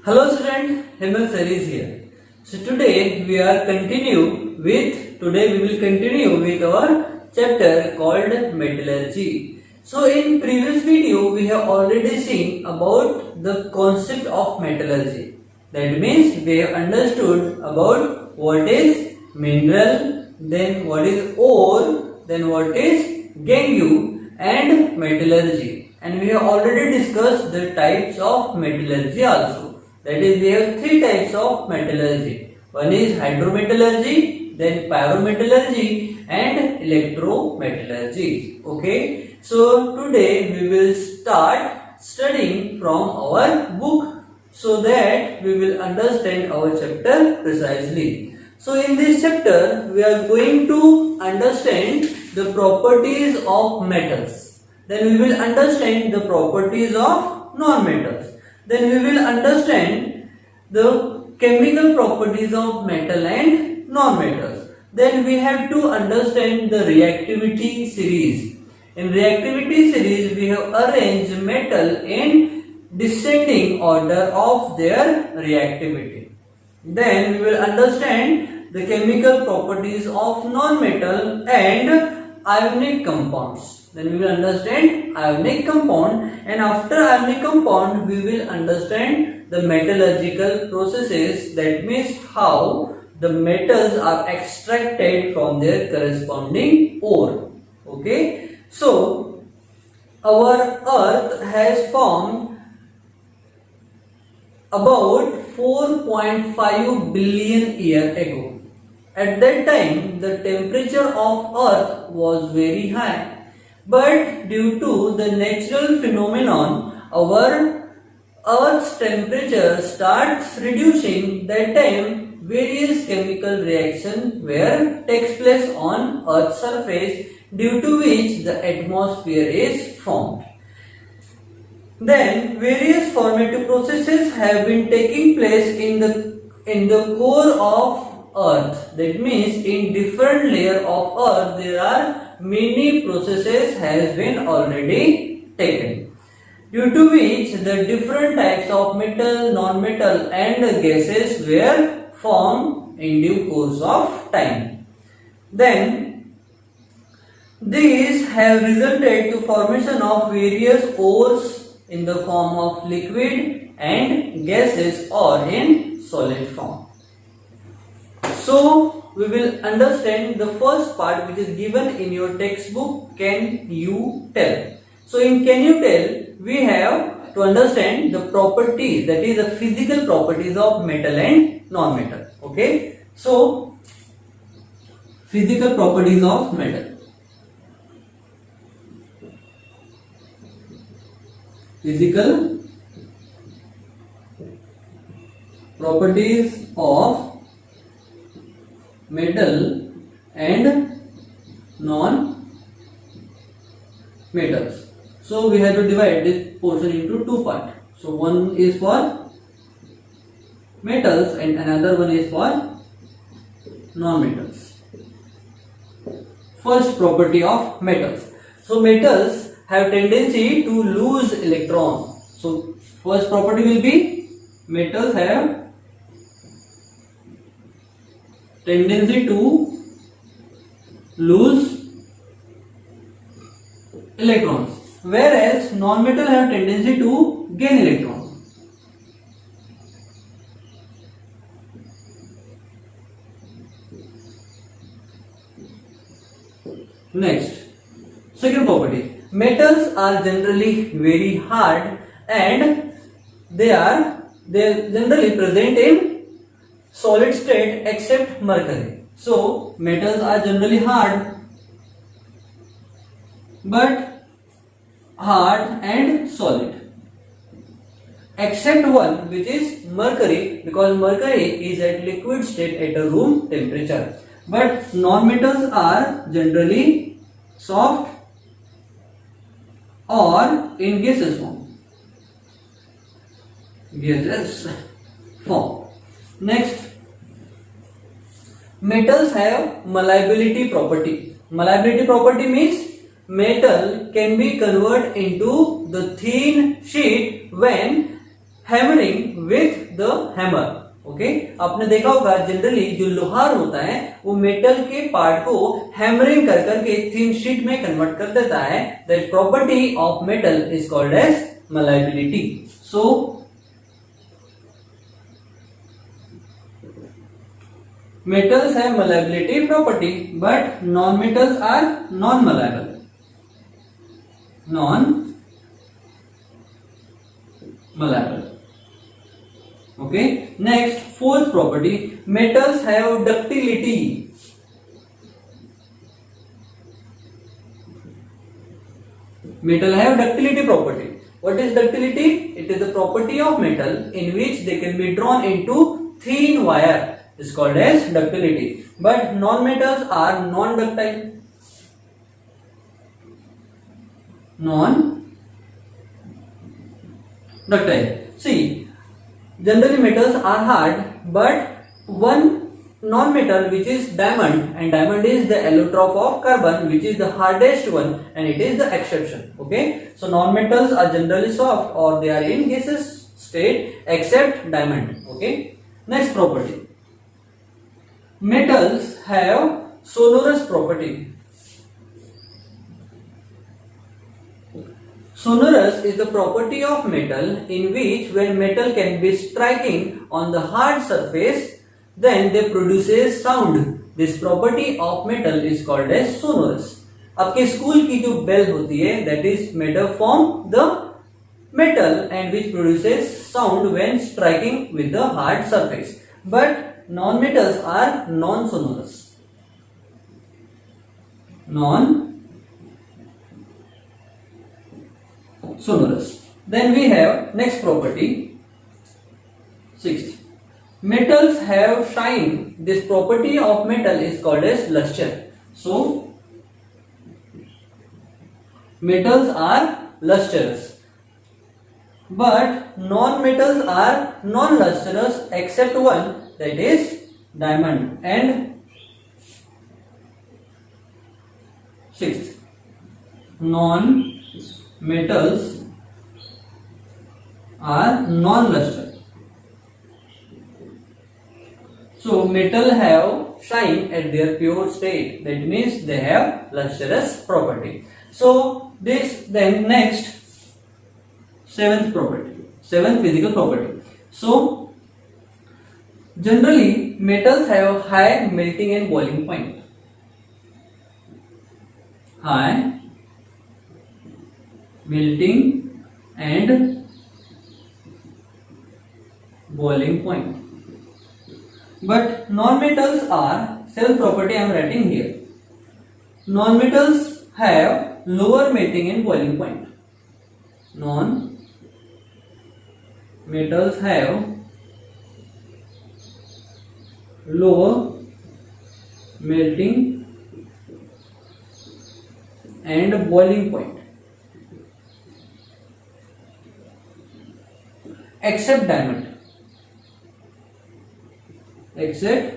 Hello student, Hemal Sir is here. So today we will continue with our chapter called metallurgy. So in previous video we have already seen about the concept of metallurgy. That means we have understood about what is mineral, then what is ore, then what is gangue and metallurgy. And we have already discussed the types of metallurgy also. That is, we have three types of metallurgy. One is hydrometallurgy, then pyrometallurgy and electrometallurgy. Okay. So today we will start studying from our book so that we will understand our chapter precisely. So in this chapter we are going to understand the properties of metals. Then we will understand the properties of non-metals. Then we will understand the chemical properties of metal and non-metals. Then we have to understand the reactivity series. In reactivity series, we have arranged metal in descending order of their reactivity. Then we will understand the chemical properties of non-metal and ionic compounds. Then we will understand ionic compound, and after ionic compound we will understand the metallurgical processes. That means how the metals are extracted from their corresponding ore. Okay. So our earth has formed about 4.5 billion years ago. At that time the temperature of earth was very high. But due to the natural phenomenon, our Earth's temperature starts reducing. That time, various chemical reactions takes place on Earth's surface, due to which the atmosphere is formed. Then, various formative processes have been taking place in the core of Earth. That means, in different layer of Earth, there are many processes has been already taken, due to which the different types of metal, non-metal and gases were formed in due course of time. Then these have resulted to formation of various ores in the form of liquid and gases or in solid form. So we will understand the first part, which is given in your textbook, Can You Tell. So in Can You Tell, we have to understand the properties, that is the physical properties of metal and non-metal. Okay. So physical properties of metal. Physical properties of metal and non-metals. So we have to divide this portion into two parts. So one is for metals and another one is for non-metals. First property of metals. So metals have tendency to lose electrons. So first property will be metals have tendency to lose electrons, whereas non-metal have tendency to gain electrons. Next, second property. Metals are generally very hard and they are generally present in solid state except mercury. So metals are generally hard and solid, except one, which is mercury, because mercury is at liquid state at a room temperature. But non-metals are generally soft or in gaseous form. Next, metals have malleability property. Malleability property means metal can be converted into the thin sheet when hammering with the hammer. Okay, आपने देखा होगा generally जो लोहार होता है वो metal के part को हैमरिंग कर करके थिन शीट में कन्वर्ट कर देता है। That property of metal is called as malleability. So metals have malleability property, but non-metals are non-malleable. Non-malleable. Okay. Next, fourth property: metals have ductility. Metal have ductility property. What is ductility? It is the property of metal in which they can be drawn into thin wire. Is called as ductility. But non-metals are non-ductile. Non-ductile. See, generally metals are hard, but one non-metal which is diamond, and diamond is the allotrope of carbon, which is the hardest one, and it is the exception. Okay, so non-metals are generally soft or they are in gaseous state except diamond. Okay, next property: metals have sonorous property. Sonorous is the property of metal in which when metal can be striking on the hard surface, then they produces sound. This property of metal is called as sonorous. आपके school की जो bell होती है that is made from the metal and which produces sound when striking with the hard surface. But non-metals are non-sonorous. Non-sonorous. Then we have next property, sixth. Metals have shine. This property of metal is called as luster. So, metals are lustrous, but non-metals are non-lustrous except one, that is diamond. And sixth, non-metals are non-lustrous. So metal have shine at their pure state. That means they have lustrous property. So this then next seventh property, seventh physical property. So generally metals have high melting and boiling point. High melting and boiling point. But non-metals are self property. I am writing here. Non-metals have lower melting and boiling point. Non-metals have lower melting and boiling point except diamond. Except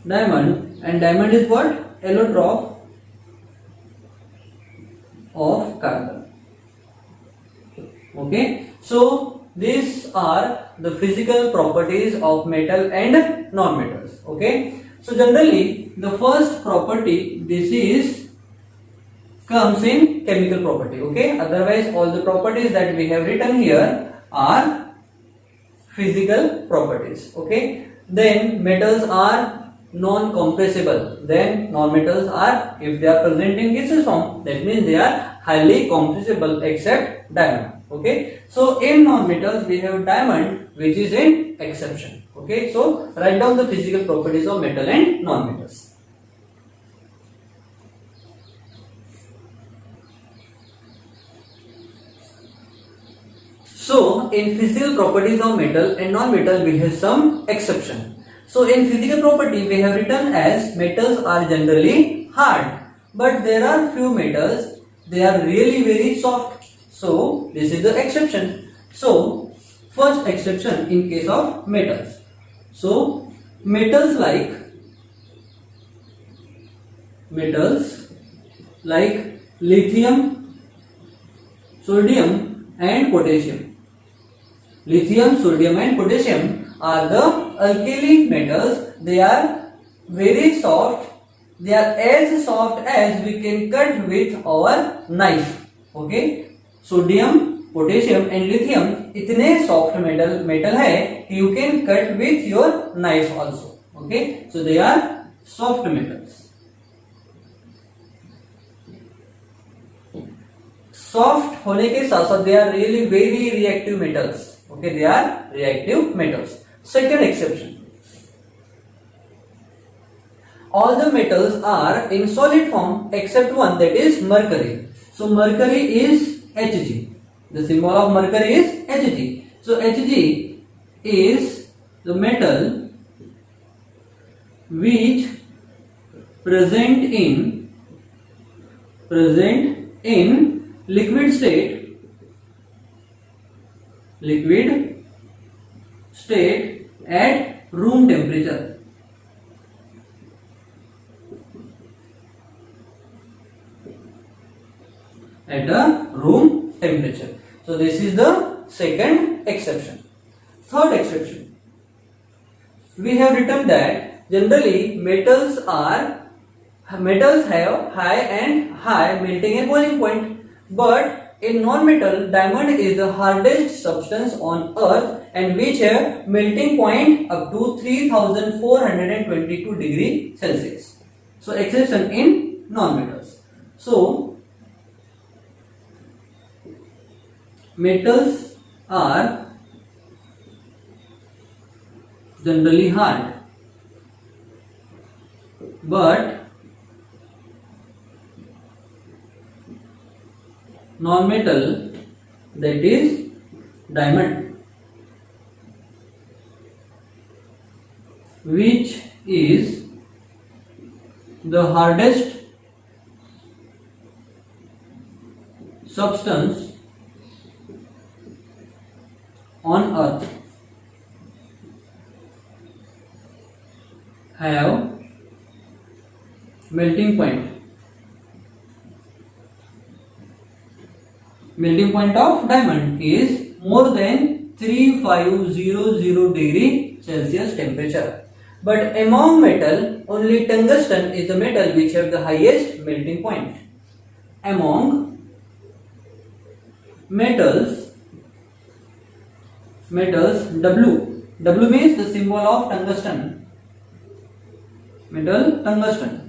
diamond, and diamond is what? Allotrope of carbon. Okay, so these are the physical properties of metal and non-metals. Okay, so generally the first property, this is comes in chemical property. Okay, otherwise all the properties that we have written here are physical properties. Okay, then metals are non-compressible. Then non-metals are, if they are present in gaseous form, that means they are highly compressible except diamond. Okay, so in non-metals we have diamond, which is an exception. Okay, so write down the physical properties of metal and non-metals. So in physical properties of metal and non-metal we have some exception. So in physical property we have written as metals are generally hard, but there are few metals they are really very soft. So this is the exception. So first exception in case of metals. So metals like lithium, sodium and potassium. lithium, sodium and potassium are the alkali metals. They are very soft. They are as soft as we can cut with our knife. Okay, sodium, potassium and lithium इतने soft metal है कि you can cut with your knife also. Okay, so they are soft metals. Soft होने के साथ साथ they are really very reactive metals. Okay, they are reactive metals. Second exception. All the metals are in solid form except one, that is mercury. So mercury is Hg. The symbol of mercury is Hg. So Hg is the metal which present in liquid state at room temperature. At a room temperature. So this is the second exception. Third exception. We have written that generally metals have high and high melting and boiling point, but in non-metal, diamond is the hardest substance on earth and which have melting point up to 3422 degree Celsius. So exception in non-metals. So metals are generally hard, but non-metal, that is diamond, which is the hardest substance on earth, have melting point. Melting point of diamond is more than 3500 degree Celsius temperature. But among metal, only tungsten is the metal which have the highest melting point. Among metals W means the symbol of tungsten. Metal tungsten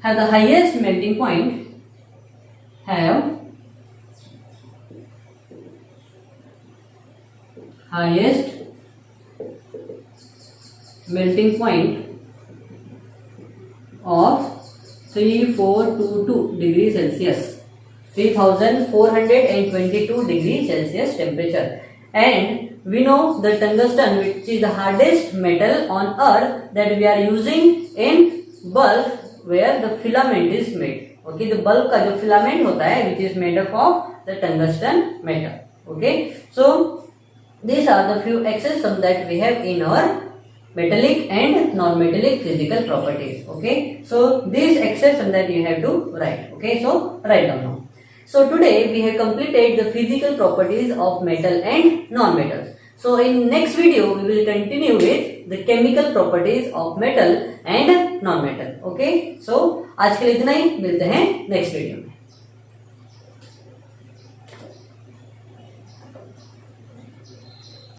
have the highest melting point, have highest melting point of 3422 degrees Celsius, 3422 degrees Celsius temperature. And we know the tungsten, which is the hardest metal on earth, that we are using in bulb where the filament is made. Okay, the bulb का जो filament होता है, which is made up of the tungsten metal. Okay, so these are the few exceptions that we have in our metallic and non-metallic physical properties. Okay, so these exceptions that you have to write. Okay, so write down now. So today we have completed the physical properties of metal and non-metals. So in next video we will continue with the chemical properties of metal and non-metal. Okay, so आज के लिए इतना ही, मिलते हैं next video में.